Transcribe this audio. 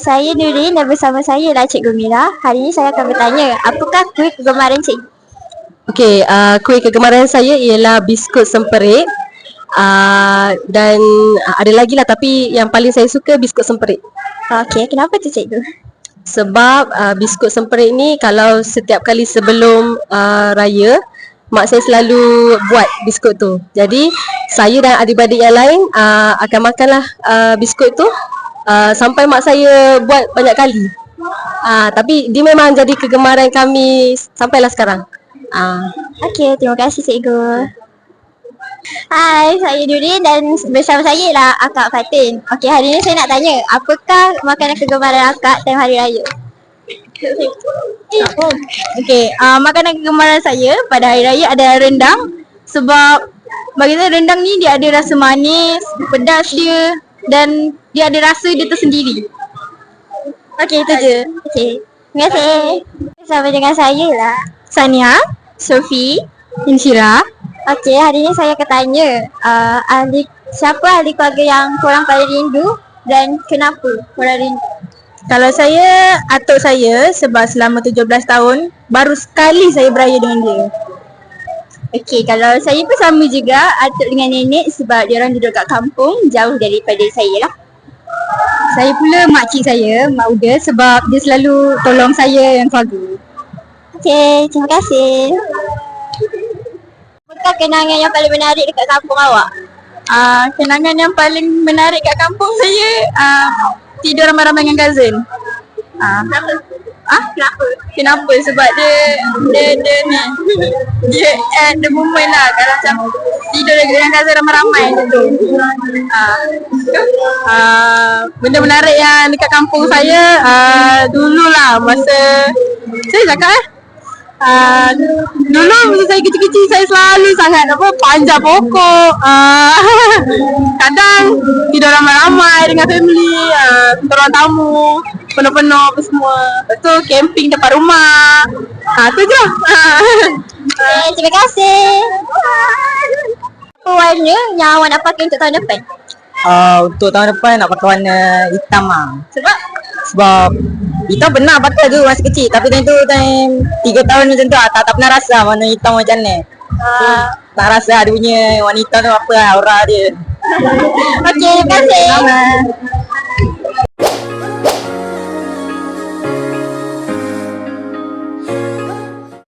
Saya Nurin dan bersama saya adalah Cikgu Mira. Hari ini saya akan bertanya, apakah kuih kegemaran cikgu? Okey, kuih kegemaran saya ialah biskut semperit. Dan ada lagi lah, tapi yang paling saya suka biskut semperit. Okey, kenapa tu cikgu? Sebab biskut semperit ni kalau setiap kali sebelum raya, mak saya selalu buat biskut tu. Jadi saya dan adik-adik yang lain akan makanlah biskut tu sampai mak saya buat banyak kali. Tapi dia memang jadi kegemaran kami sampailah sekarang. Okey, terima kasih cikgu. Hai, saya Nurin dan bersama saya ialah Akak Fatin. Okey, hari ini saya nak tanya, apakah makanan kegemaran Akak time hari raya? Okey, makanan kegemaran saya pada hari raya adalah rendang. Sebab bagi saya rendang ni dia ada rasa manis, pedas dia dan dia ada rasa dia tersendiri. Okey, itu je. Okey, terima kasih. Bersama dengan saya lah Sania, Sofi, Insyira. Okey, hari ini saya akan tanya siapa ahli keluarga yang korang paling rindu dan kenapa korang rindu? Kalau saya, atuk saya sebab selama 17 tahun baru sekali saya beraya dengan dia. Okey, kalau saya pun sama juga, atuk dengan nenek sebab diorang duduk kat kampung jauh daripada saya lah. Saya pula makcik saya, Mak Uda, sebab dia selalu tolong saya yang keluarga. Okey, terima kasih. Apakah kenangan yang paling menarik dekat kampung awak? Kenangan yang paling menarik kat kampung saya tidur ramai-ramai dengan cousin. Kenapa? Kenapa? Sebab dia ni dia at the moment lah, kalau macam tidur dengan cousin ramai-ramai tu. Benda menarik yang dekat kampung saya dululah masa saya cakap dulu masa saya kecil-kecil saya selalu sangat panjat pokok. Kadang tidur ramai-ramai dengan family, ruang tamu penuh-penuh apa semua. Lepas tu camping depan rumah. Tu je. Okay, terima kasih. Apa warna yang awak nak pakai untuk tahun depan? Untuk tahun depan nak pakai warna hitam lah. Sebab Hitam pernah pakai tu masa kecil, tapi time 3 tahun macam tu tak pernah rasa warna hitam macam mana. Tak rasa dia punya warna hitam tu apa lah, aura dia. okey, terima kasih.